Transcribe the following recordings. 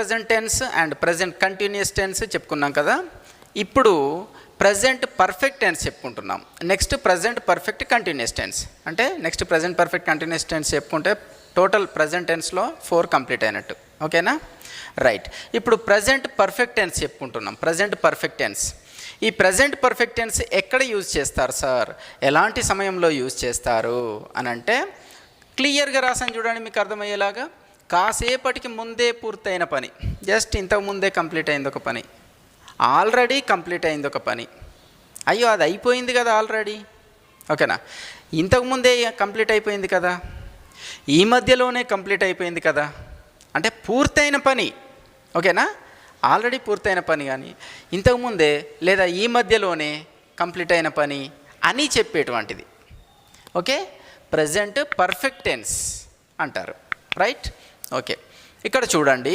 Present tense and present continuous tense చెప్పుకున్నాం కదా. ఇప్పుడు ప్రజెంట్ పర్ఫెక్ట్ టెన్స్ చెప్పుకుంటున్నాం. Next present perfect continuous tense. అంటే next present perfect continuous tense చెప్పుకుంటే total present టెన్స్లో 4 కంప్లీట్ అయినట్టు. ఓకేనా? రైట్. ఇప్పుడు ప్రజెంట్ పర్ఫెక్ట్ టెన్స్ చెప్పుకుంటున్నాం. Present perfect tense. ఈ ప్రజెంట్ పర్ఫెక్ట్ టెన్స్ ఎక్కడ యూజ్ చేస్తారు సార్, ఎలాంటి సమయంలో యూజ్ చేస్తారు అని అంటే క్లియర్గా రాసాను చూడండి మీకు అర్థమయ్యేలాగా. కాసేపటికి ముందే పూర్తయిన పని, జస్ట్ ఇంతకు ముందే కంప్లీట్ అయింది ఒక పని, ఆల్రెడీ కంప్లీట్ అయింది ఒక పని. అయ్యో అది అయిపోయింది కదా ఆల్రెడీ. ఓకేనా? ఇంతకుముందే కంప్లీట్ అయిపోయింది కదా, ఈ మధ్యలోనే కంప్లీట్ అయిపోయింది కదా, అంటే పూర్తయిన పని. ఓకేనా? ఆల్రెడీ పూర్తయిన పని కానీ ఇంతకుముందే లేదా ఈ మధ్యలోనే కంప్లీట్ అయిన పని అని చెప్పేటువంటిది. ఓకే, ప్రజెంట్ పర్ఫెక్ట్ టెన్స్ అంటారు. రైట్? ఓకే, ఇక్కడ చూడండి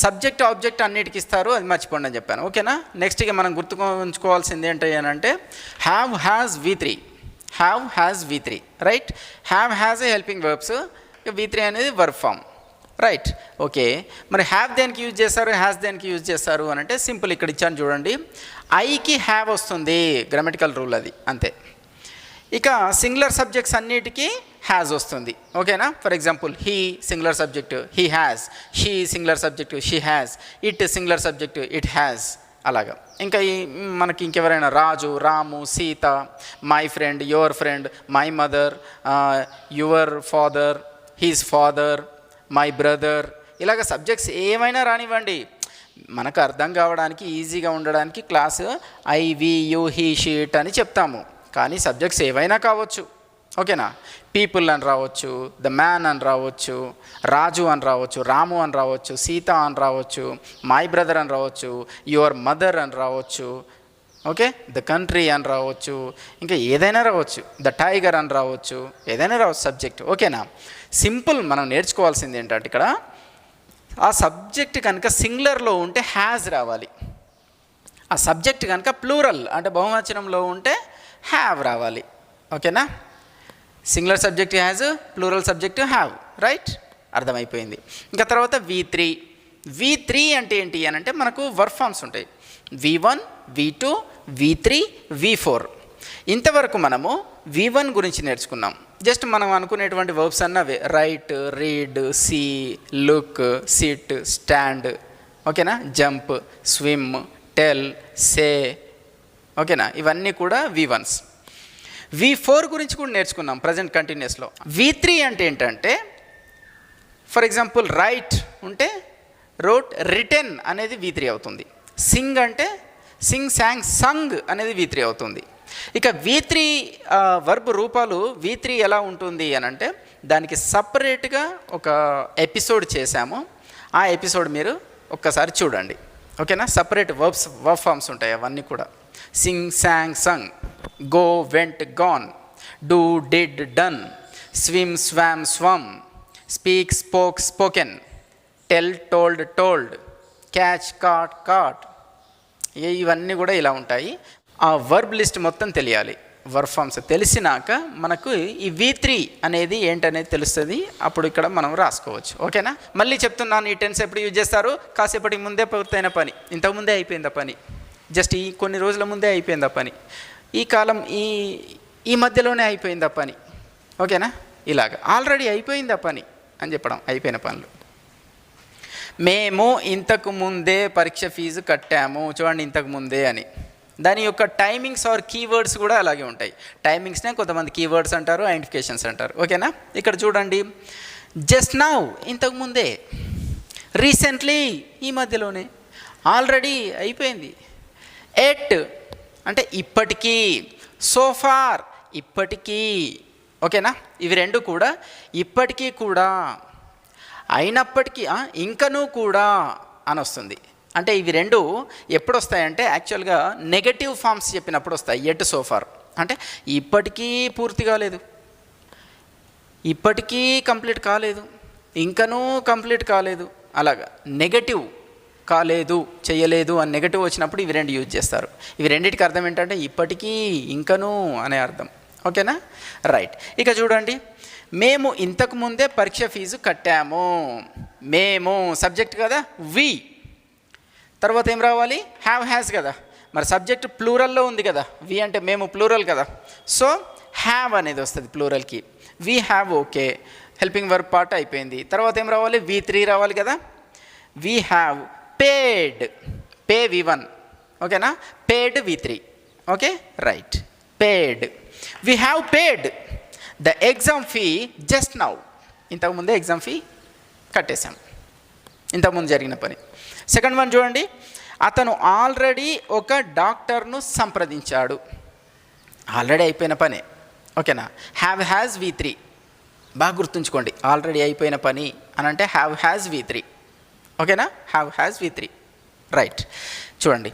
సబ్జెక్ట్ ఆబ్జెక్ట్ అన్నిటికి ఇస్తారు, అది మర్చిపోండి అని చెప్పాను. ఓకేనా? నెక్స్ట్ ఇక మనం గుర్తుంచుకోవాల్సింది ఏంటంటే have has V3. Have has V3. Right? Have has a helping verbs, V3 అనేది వర్బ్ ఫామ్. రైట్? ఓకే, మరి హ్యావ్ దేనికి యూజ్ చేస్తారు, హ్యాస్ దేనికి యూజ్ చేస్తారు అని అంటే సింపుల్, ఇక్కడ ఇచ్చాను చూడండి. ఐకి హ్యావ్ వస్తుంది, గ్రామటికల్ రూల్ అది, అంతే. ఇక సింగులర్ సబ్జెక్ట్స్ అన్నిటికీ హ్యాజ్ వస్తుంది. ఓకేనా? For example he singular subject he has, she singular subject she has, it singular subject it has. అలాగా ఇంకా మనకి ఇంకెవరైనా Raju, Ramu, Sita, my friend, your friend, my mother, your father, his father, my brother, ఇలాగ subjects ఏమైనా రానివ్వండి, మనకు అర్థం కావడానికి ఈజీగా ఉండడానికి class I we you he she it అని చెప్తాము, కానీ సబ్జెక్ట్స్ ఏవైనా కావచ్చు. ఓకేనా? పీపుల్ అని రావచ్చు, ద మ్యాన్ అని రావచ్చు, రాజు అని రావచ్చు, రాము అని రావచ్చు, సీత అని రావచ్చు, మై బ్రదర్ అని రావచ్చు, యువర్ మదర్ అని రావచ్చు. ఓకే, ద కంట్రీ అని రావచ్చు, ఇంకా ఏదైనా రావచ్చు, ద టైగర్ అని రావచ్చు, ఏదైనా రావచ్చు సబ్జెక్ట్. ఓకేనా? సింపుల్, మనం నేర్చుకోవాల్సింది ఏంటంటే ఇక్కడ ఆ సబ్జెక్ట్ కనుక సింగులర్లో ఉంటే హ్యాజ్ రావాలి, ఆ సబ్జెక్ట్ కనుక ప్లూరల్ అంటే బహువచనంలో ఉంటే హ్యావ్ రావాలి. ఓకేనా? Singular subject has, plural subject have. Right? అర్థమైపోయింది. ఇంకా తర్వాత V3. V3 అంటే ఏంటి అని అంటే మనకు వర్బ్ ఫామ్స్ ఉంటాయి, V1, V2, V3, V4. ఇంతవరకు మనము V1 గురించి నేర్చుకున్నాం. జస్ట్ మనం అనుకునేటువంటి వర్బ్స్ అన్నవే, write, read, see, look, sit, stand. ఓకేనా? Jump, swim, tell, say. ఓకేనా? ఇవన్నీ కూడా V1s. V4 గురించి కూడా నేర్చుకున్నాం ప్రజెంట్ కంటిన్యూస్లో. V3 అంటే ఏంటంటే ఫర్ ఎగ్జాంపుల్ రైట్ ఉంటే రోట్, రిటెన్ అనేది V3 అవుతుంది. సింగ్ అంటే సింగ్, శాంగ్, సంగ్ అనేది V3 అవుతుంది. ఇక V3 వర్బ్ రూపాలు V3 ఎలా ఉంటుంది అని అంటే దానికి సపరేట్గా ఒక ఎపిసోడ్ చేశాము, ఆ ఎపిసోడ్ మీరు ఒక్కసారి చూడండి. ఓకేనా? సపరేట్ వర్బ్ ఫామ్స్ ఉంటాయి అవన్నీ కూడా. Sing, sang, sung, go, went, gone, do, did, done, swim, swam, swum, speak, spoke, spoken, tell, told, told, catch, caught, caught. ఇవన్నీ కూడా ఇలా ఉంటాయి. ఆ వర్బ్ లిస్ట్ మొత్తం తెలియాలి. వర్బ్ ఫామ్స్ తెలిసినాక మనకు ఈ V3 అనేది ఏంటనేది తెలుస్తుంది, అప్పుడు ఇక్కడ మనం రాసుకోవచ్చు. ఓకేనా? మళ్ళీ చెప్తున్నాను, ఈ టెన్స్ ఎప్పుడు యూజ్ చేస్తారు, కాసేపటికి ముందే పూర్తయిన పని, ఇంతకుముందే అయిపోయింది ఆ పని, జస్ట్ ఈ కొన్ని రోజుల ముందే అయిపోయింది ఆ పని, ఈ కాలం ఈ మధ్యలోనే అయిపోయింది ఆ పని. ఓకేనా? ఇలాగ ఆల్రెడీ అయిపోయింది ఆ పని అని చెప్పడం, అయిపోయిన పనులు. మేము ఇంతకు ముందే పరీక్ష ఫీజు కట్టాము, చూడండి ఇంతకు ముందే అని. దాని యొక్క టైమింగ్స్ ఆర్ కీవర్డ్స్ కూడా అలాగే ఉంటాయి. టైమింగ్స్నే కొంతమంది కీవర్డ్స్ అంటారు, ఐడెంటిఫికేషన్స్ అంటారు. ఓకేనా? ఇక్కడ చూడండి, జస్ట్ నౌ ఇంతకుముందే, రీసెంట్లీ ఈ మధ్యలోనే, ఆల్రెడీ అయిపోయింది, ఎట్ అంటే ఇప్పటికీ, సోఫార్ ఇప్పటికీ. ఓకేనా? ఇవి రెండు కూడా ఇప్పటికీ కూడా, అయినప్పటికీ, ఇంకనూ కూడా అని వస్తుంది. అంటే ఇవి రెండు ఎప్పుడు వస్తాయంటే యాక్చువల్గా నెగటివ్ ఫామ్స్ చెప్పినప్పుడు వస్తాయి. ఎట్, సోఫార్ అంటే ఇప్పటికీ పూర్తి కాలేదు, ఇప్పటికీ కంప్లీట్ కాలేదు, ఇంకనూ కంప్లీట్ కాలేదు, అలాగా నెగటివ్ కాలేదు, చేయలేదు అని నెగటివ్ వచ్చినప్పుడు ఇవి రెండు యూజ్ చేస్తారు. ఇవి రెండింటికి అర్థం ఏంటంటే ఇప్పటికీ, ఇంకనూ అనే అర్థం. ఓకేనా? రైట్. ఇక చూడండి, మేము ఇంతకు ముందే పరీక్ష ఫీజు కట్టాము. మేము సబ్జెక్ట్ కదా, వి. తర్వాత ఏం రావాలి? హ్యావ్ హ్యాస్ కదా. మరి సబ్జెక్ట్ ప్లూరల్లో ఉంది కదా, వి అంటే మేము ప్లూరల్ కదా. సో హ్యావ్ అనేది వస్తుంది ప్లూరల్కి. We have, okay, helping verb part అయిపోయింది. తర్వాత ఏం రావాలి? V3 రావాలి కదా. We have paid, pay V1, ఓకేనా? పేడ్ V3, okay, right. Paid, we have paid the exam fee just now. ఇంతకుముందే ఎగ్జామ్ ఫీ కట్టేశాం, ఇంతకుముందు జరిగిన పని. సెకండ్ వన్ చూడండి, అతను ఆల్రెడీ ఒక డాక్టర్ను సంప్రదించాడు. ఆల్రెడీ అయిపోయిన పనే, ఓకేనా? హ్యావ్ హ్యాజ్ V3, బాగా గుర్తుంచుకోండి. ఆల్రెడీ అయిపోయిన పని అని అంటే హ్యావ్ హ్యాజ్ V3, ఓకేనా? Have has V3, right. చూడండి,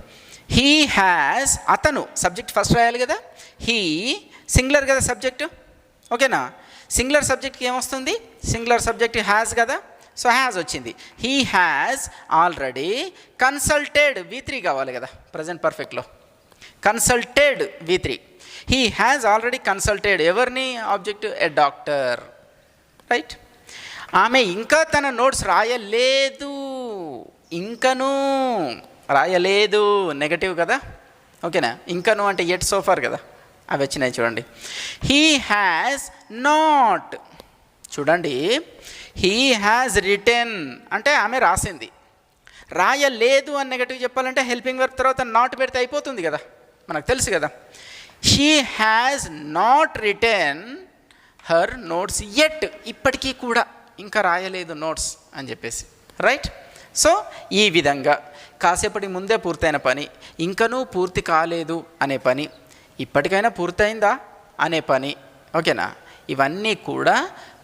హీ హ్యాజ్, అతను సబ్జెక్ట్ ఫస్ట్ రాయాలి కదా. హీ సింగులర్ కదా సబ్జెక్టు, ఓకేనా? సింగులర్ సబ్జెక్ట్కి ఏమొస్తుంది? సింగులర్ సబ్జెక్ట్ హ్యాజ్ కదా. సో హ్యాజ్ వచ్చింది. He has already consulted, V3 కావాలి కదా ప్రజెంట్ పర్ఫెక్ట్లో. Consulted V3. He has already consulted ఎవరిని? Object, a doctor, right. ఆమె ఇంకా తన నోట్స్ రాయలేదు, ఇంకను రాయలేదు, నెగటివ్ కదా, ఓకేనా? ఇంకను అంటే ఎట్ సోఫార్ కదా, అవి వచ్చినాయి చూడండి. హీ హ్యాజ్ నాట్, చూడండి, హీ హ్యాజ్ రిటెన్ అంటే ఆమె రాసింది. రాయలేదు అని నెగటివ్ చెప్పాలంటే హెల్పింగ్ వర్బ్ తర్వాత నాట్ పెడితే అయిపోతుంది కదా, మనకు తెలుసు కదా. She has not written her notes at, ఇప్పటికీ కూడా ఇంకా రాయలేదు నోట్స్ అని చెప్పేసి, రైట్. సో ఈ విధంగా కాసేపటి ముందే పూర్తయిన పని, ఇంకనూ పూర్తి కాలేదు అనే పని, ఇప్పటికైనా పూర్తయిందా అనే పని, ఓకేనా? ఇవన్నీ కూడా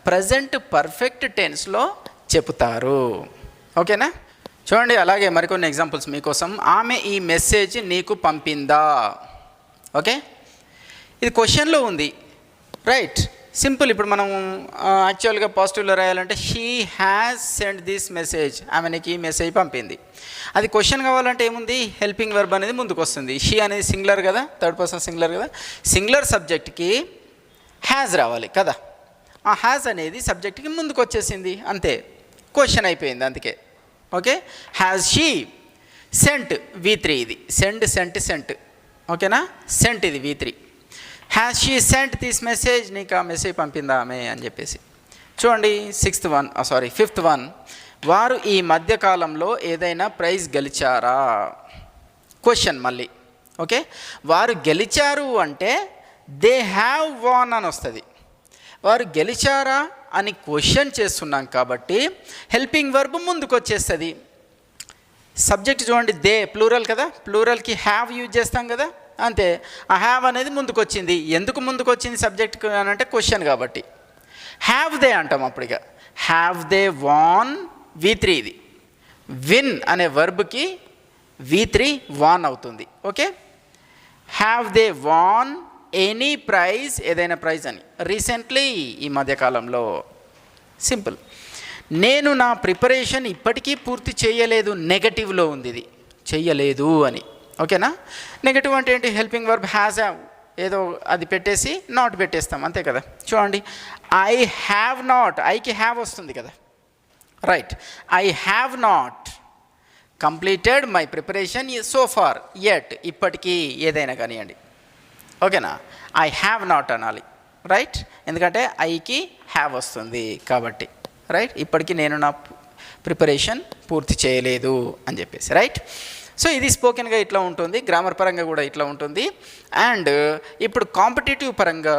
ప్రజెంట్ పర్ఫెక్ట్ టెన్స్లో చెప్తారు, ఓకేనా? చూడండి, అలాగే మరికొన్ని ఎగ్జాంపుల్స్ మీకోసం. ఆమె ఈ మెసేజ్ నీకు పంపిందా, ఓకే, ఇది క్వశ్చన్లో ఉంది, రైట్. సింపుల్. ఇప్పుడు మనం యాక్చువల్గా పాజిటివ్లో రాయాలంటే she has send this message, ఆమె నీకు ఈ మెసేజ్ పంపింది. అది క్వశ్చన్ కావాలంటే ఏముంది? హెల్పింగ్ వర్బ్ అనేది ముందుకు వస్తుంది. షీ అనేది సింగులర్ కదా, థర్డ్ పర్సన్ సింగులర్ కదా. సింగులర్ సబ్జెక్ట్కి హ్యాజ్ రావాలి కదా. ఆ హ్యాజ్ అనేది సబ్జెక్ట్కి ముందుకు వచ్చేసింది, అంతే, క్వశ్చన్ అయిపోయింది. అందుకే okay. Has she cent V3, ఇది సెండ్, సెంట్, ఓకేనా? సెంట్ ఇది V3. Has she sent this message, నీకు ఆ మెసేజ్ పంపిందా ఆమె అని చెప్పేసి. చూడండి, ఫిఫ్త్ వన్, వారు ఈ మధ్యకాలంలో ఏదైనా ప్రైజ్ గెలిచారా? క్వశ్చన్ మళ్ళీ, ఓకే. వారు గెలిచారు అంటే దే హ్యావ్ వాన్ అని వస్తుంది. వారు గెలిచారా అని క్వశ్చన్ చేస్తున్నాం కాబట్టి హెల్పింగ్ వర్బ్ ముందుకు వచ్చేస్తుంది. సబ్జెక్ట్ చూడండి, దే ప్లూరల్ కదా, ప్లూరల్కి హ్యావ్ యూజ్ చేస్తాం కదా, అంతే. ఆ హ్యావ్ అనేది ముందుకు వచ్చింది. ఎందుకు ముందుకు వచ్చింది సబ్జెక్ట్ అని అంటే క్వశ్చన్ కాబట్టి. హ్యావ్ దే అంటాం అప్పుడు. ఇక హ్యావ్ దే వాన్ V3, ఇది విన్ అనే వర్బ్కి V3 వాన్ అవుతుంది, okay. Have they won any prize, ఏదైనా ప్రైజ్ అని, రీసెంట్లీ, ఈ మధ్యకాలంలో. సింపుల్. నేను నా ప్రిపరేషన్ ఇప్పటికీ పూర్తి చేయలేదు, నెగటివ్లో ఉంది, ఇది చెయ్యలేదు అని, ఓకేనా? నెగటివ్ అంటే ఏంటి? హెల్పింగ్ వర్బ్ హ్యాజ్ హ్యావ్ ఏదో అది పెట్టేసి నాట్ పెట్టేస్తాం, అంతే కదా. చూడండి, ఐ హ్యావ్ నాట్, ఐకి హ్యావ్ వస్తుంది కదా, right. I have not completed my preparation so far yet, ఇప్పటికీ ఏదైనా కానివ్వండి, ఓకేనా? ఐ హ్యావ్ నాట్ అనాలి, రైట్. ఎందుకంటే ఐకి హ్యావ్ వస్తుంది కాబట్టి, రైట్. ఇప్పటికీ నేను నా ప్రిపరేషన్ పూర్తి చేయలేదు అని చెప్పేసి, రైట్. సో ఇది స్పోకెన్గా ఇట్లా ఉంటుంది, గ్రామర్ పరంగా కూడా ఇట్లా ఉంటుంది. అండ్ ఇప్పుడు కాంపిటేటివ్ పరంగా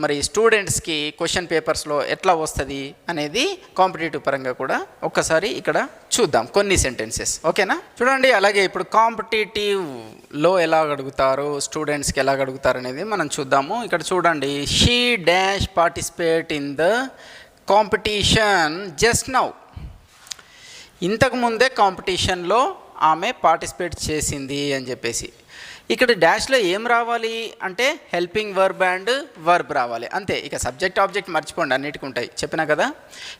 మరి స్టూడెంట్స్కి క్వశ్చన్ పేపర్స్లో ఎట్లా వస్తుంది అనేది కాంపిటేటివ్ పరంగా కూడా ఒక్కసారి ఇక్కడ చూద్దాం కొన్ని సెంటెన్సెస్, ఓకేనా? చూడండి, అలాగే ఇప్పుడు కాంపిటేటివ్లో ఎలా అడుగుతారు, స్టూడెంట్స్కి ఎలా అడుగుతారు అనేది మనం చూద్దాము. ఇక్కడ చూడండి, she dash participate in the competition just now. ఇంతకుముందే కాంపిటీషన్లో ఆమె పార్టిసిపేట్ చేసింది అని చెప్పేసి. ఇక్కడ డాష్లో ఏం రావాలి అంటే హెల్పింగ్ వర్బ్ అండ్ వర్బ్ రావాలి, అంతే. ఇక సబ్జెక్ట్ ఆబ్జెక్ట్ మర్చిపోండి, అన్నిటికీ ఉంటాయి, చెప్పినా కదా.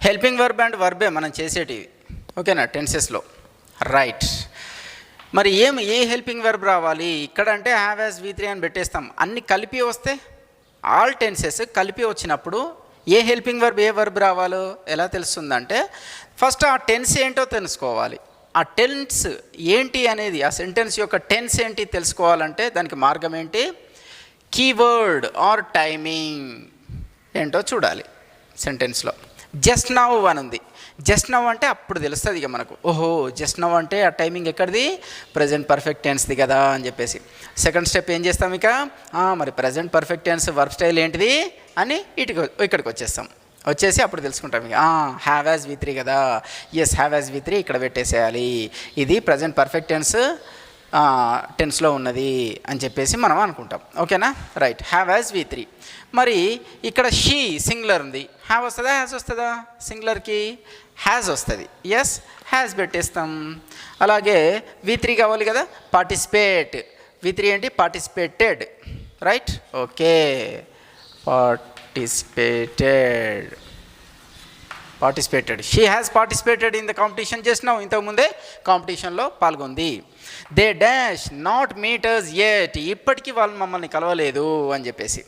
హెల్పింగ్ వర్బ్ అండ్ వర్బే మనం చేసేటివి, ఓకేనా, టెన్సెస్లో, రైట్. మరి ఏ హెల్పింగ్ వర్బ్ రావాలి ఇక్కడ అంటే హ్యావ్ యాజ్ V3 అని పెట్టేస్తాం. అన్ని కలిపి వస్తే ఆల్ టెన్సెస్ కలిపి వచ్చినప్పుడు ఏ హెల్పింగ్ వర్బ్ ఏ వర్బ్ రావాలో ఎలా తెలుస్తుందంటే ఫస్ట్ ఆ టెన్స్ ఏంటో తెలుసుకోవాలి. ఆ టెన్స్ ఏంటి అనేది, ఆ సెంటెన్స్ యొక్క టెన్స్ ఏంటి తెలుసుకోవాలంటే దానికి మార్గం ఏంటి, కీవర్డ్ ఆర్ టైమింగ్ ఏంటో చూడాలి. సెంటెన్స్లో జస్ట్ నౌ అని ఉంది. జస్ట్ నౌ అంటే అప్పుడు తెలుస్తుంది ఇక మనకు, ఓహో జస్ట్ నౌ అంటే ఆ టైమింగ్ ఎక్కడిది, ప్రజెంట్ పర్ఫెక్ట్ టెన్స్ది కదా అని చెప్పేసి. సెకండ్ స్టెప్ ఏం చేస్తాం ఇక, మరి present perfect tense verb style ఏంటిది అని ఇక్కడికి వచ్చేస్తాం. వచ్చేసి అప్పుడు తెలుసుకుంటాం ఇక హ్యావ్ యాజ్ V3 కదా, ఎస్ హ్యావ్ యాజ్ V3 ఇక్కడ పెట్టేసేయాలి, ఇది ప్రజెంట్ పర్ఫెక్ట్ టెన్స్లో ఉన్నది అని చెప్పేసి మనం అనుకుంటాం. ఓకేనా, రైట్. Have as V3. మరి ఇక్కడ షీ సింగులర్ ఉంది, హ్యావ్ వస్తుందా హ్యాజ్ వస్తుందా, సింగులర్కి హ్యాజ్ వస్తుంది, ఎస్ హ్యాజ్ పెట్టేస్తాం. అలాగే V3 కావాలి కదా, పార్టిసిపేట్, V3 ఏంటి participated, right, okay participated. She has participated in the competition just now, ఇంతకుముందే కాంపిటీషన్లో పాల్గొంది. They dash not met us yet, ఇప్పటికీ వాళ్ళు మమ్మల్ని కలవలేదు అని చెప్పేసి.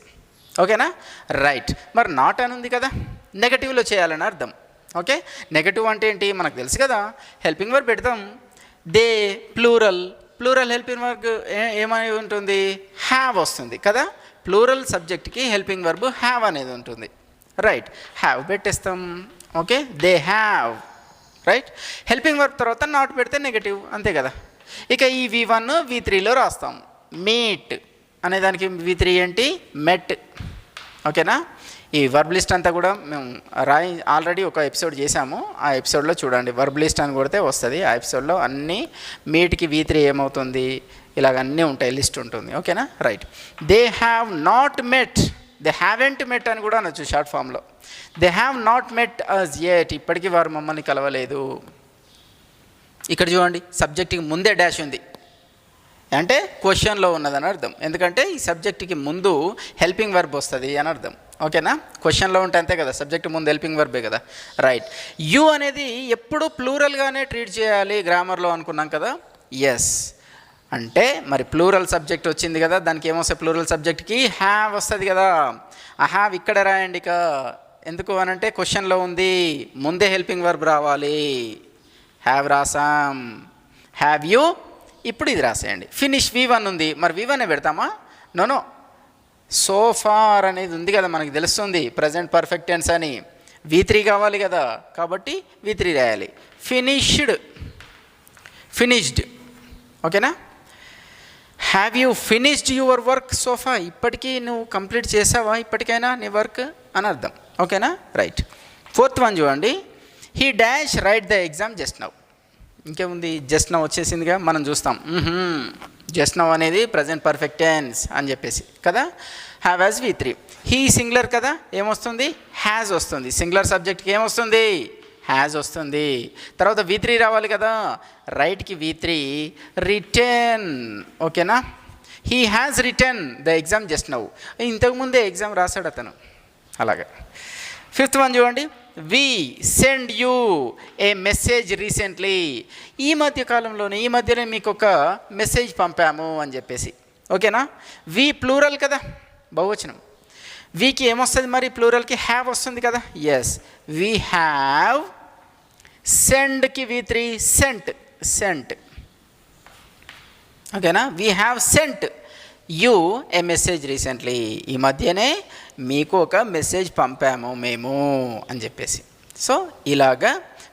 ఓకేనా, రైట్. మరి నాట్ అని ఉంది కదా, నెగటివ్లో చేయాలని అర్థం. ఓకే, నెగటివ్ అంటే ఏంటి మనకు తెలుసు కదా, హెల్పింగ్ వర్బ్ పెడతాం. దే ప్లూరల్ హెల్పింగ్ వర్బ్ ఏమని ఉంటుంది, హ్యావ్ వస్తుంది కదా. ప్లూరల్ సబ్జెక్ట్కి హెల్పింగ్ వర్బ్ హ్యావ్ అనేది ఉంటుంది, రైట్. హ్యావ్ పెట్టేస్తాం. Okay, they have, right. Helping verb తర్వాత నాట్ పెడితే నెగటివ్, అంతే కదా. ఇక ఈ V1 V3లో రాస్తాం. మీట్ అనేదానికి V3 ఏంటి మెట్. ఓకేనా, ఈ వర్బ్ లిస్ట్ అంతా కూడా మేము ఆల్రెడీ ఒక ఎపిసోడ్ చేసాము, ఆ ఎపిసోడ్లో చూడండి. వర్బ్ లిస్ట్ అని కొడితే వస్తుంది, ఆ ఎపిసోడ్లో అన్నీ మీట్కి V3 ఏమవుతుంది ఇలాగ అన్నీ ఉంటాయి, లిస్ట్ ఉంటుంది. ఓకేనా, right. They have not met, they haven't met అని కూడా అనొచ్చు షార్ట్ ఫామ్లో. They have not met us yet, ఇప్పటికీ వారు మమ్మల్ని కలవలేదు. ఇక్కడ చూడండి, సబ్జెక్ట్కి ముందే డాష్ ఉంది అంటే క్వశ్చన్లో ఉన్నదని అర్థం, ఎందుకంటే ఈ సబ్జెక్ట్కి ముందు హెల్పింగ్ వర్బ్ వస్తుంది అని అర్థం. ఓకేనా, క్వశ్చన్లో ఉంటే అంతే కదా, సబ్జెక్ట్ ముందు హెల్పింగ్ వర్బే కదా, రైట్. యు అనేది ఎప్పుడు ప్లూరల్గానే ట్రీట్ చేయాలి గ్రామర్లో అనుకున్నాం కదా, ఎస్. అంటే మరి ప్లూరల్ సబ్జెక్ట్ వచ్చింది కదా, దానికి ఏమొస్తుంది, ప్లూరల్ సబ్జెక్ట్కి హ్యావ్ వస్తుంది కదా. ఆ హ్యావ్ ఇక్కడ రాయండి ఇక, ఎందుకు అనంటే క్వశ్చన్లో ఉంది, ముందే హెల్పింగ్ వర్బ్ రావాలి. హ్యావ్ రాసాం, హ్యావ్ యూ, ఇప్పుడు ఇది రాసేయండి. ఫినిష్ V1 ఉంది, మరి V1 పెడతామా, నో సో ఫార్ అనేది ఉంది కదా, మనకి తెలుస్తుంది ప్రజెంట్ పర్ఫెక్ట్ టెన్స్ అని. V3 కావాలి కదా, కాబట్టి V3 రాయాలి. ఫినిష్డ్, ఓకేనా. Have you finished your work sofa, ఇప్పటికీ నువ్వు కంప్లీట్ చేసావా ఇప్పటికైనా నీ వర్క్ అని అర్థం. ఓకేనా, రైట్. ఫోర్త్ వన్ చూడండి, he dash right the exam just now. ఇంకేముంది, జస్ట్ నౌ వచ్చేసిందిగా, మనం చూస్తాం. జస్ట్ నౌ అనేది ప్రజెంట్ పర్ఫెక్ట్ టెన్స్ అని చెప్పేసి కదా. Have as V3. He singular కదా, ఏమొస్తుంది హ్యాజ్ వస్తుంది. సింగులర్ సబ్జెక్ట్కి ఏమొస్తుంది హ్యాజ్ వస్తుంది. తర్వాత V3 రావాలి కదా, రైట్కి V3 రిటర్న్. ఓకేనా, he has return the exam just now, ఇంతకుముందే ఎగ్జామ్ రాశాడు అతను. అలాగే ఫిఫ్త్ వన్ చూడండి, we send you a message recently, ఈ మధ్యనే మీకు ఒక మెసేజ్ పంపాము అని చెప్పేసి. ఓకేనా, వి ప్లూరల్ కదా, బహువచనం. వీకి ఏమొస్తుంది మరి, ప్లూరల్కి హ్యావ్ వస్తుంది కదా, ఎస్. వీ హ్యావ్, సెండ్కి V3 సెంట్. ఓకేనా, we have sent you a message recently, ఈ మధ్యనే మీకు ఒక మెసేజ్ పంపాము మేము అని చెప్పేసి. సో ఇలాగా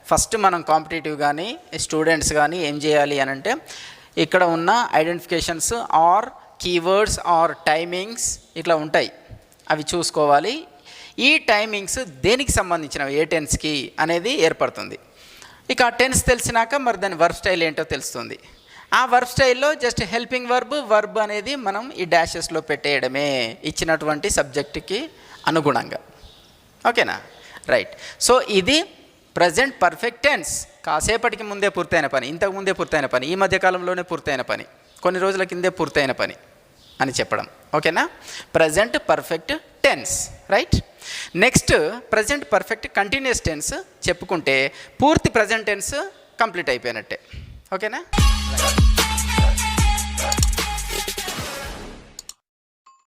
ఫస్ట్ మనం కాంపిటేటివ్ కానీ స్టూడెంట్స్ కానీ ఏం చేయాలి అని అంటే, ఇక్కడ ఉన్న identifications or keywords or timings ఇట్లా ఉంటాయి, అవి చూసుకోవాలి. ఈ టైమింగ్స్ దేనికి సంబంధించినవి, ఏ టెన్స్కి అనేది ఏర్పడుతుంది. ఇక ఆ టెన్స్ తెలిసినాక మరి దాని వర్బ్ స్టైల్ ఏంటో తెలుస్తుంది. ఆ వర్బ్ స్టైల్లో జస్ట్ హెల్పింగ్ వర్బ్ అనేది మనం ఈ డాషెస్లో పెట్టేయడమే ఇచ్చినటువంటి సబ్జెక్టుకి అనుగుణంగా. ఓకేనా, రైట్. సో ఇది ప్రజెంట్ పర్ఫెక్ట్ టెన్స్, కాసేపటికి ముందే పూర్తయిన పని, ఇంతకు ముందే పూర్తయిన పని, ఈ మధ్యకాలంలోనే పూర్తయిన పని, కొన్ని రోజుల కిందే పూర్తయిన పని అని చెప్పడం. ఓకేనా, present perfect tense, right. Next present perfect continuous tense చెప్పుకుంటే పూర్తి ప్రజెంట్ టెన్స్ కంప్లీట్ అయిపోయినట్టే. ఓకేనా.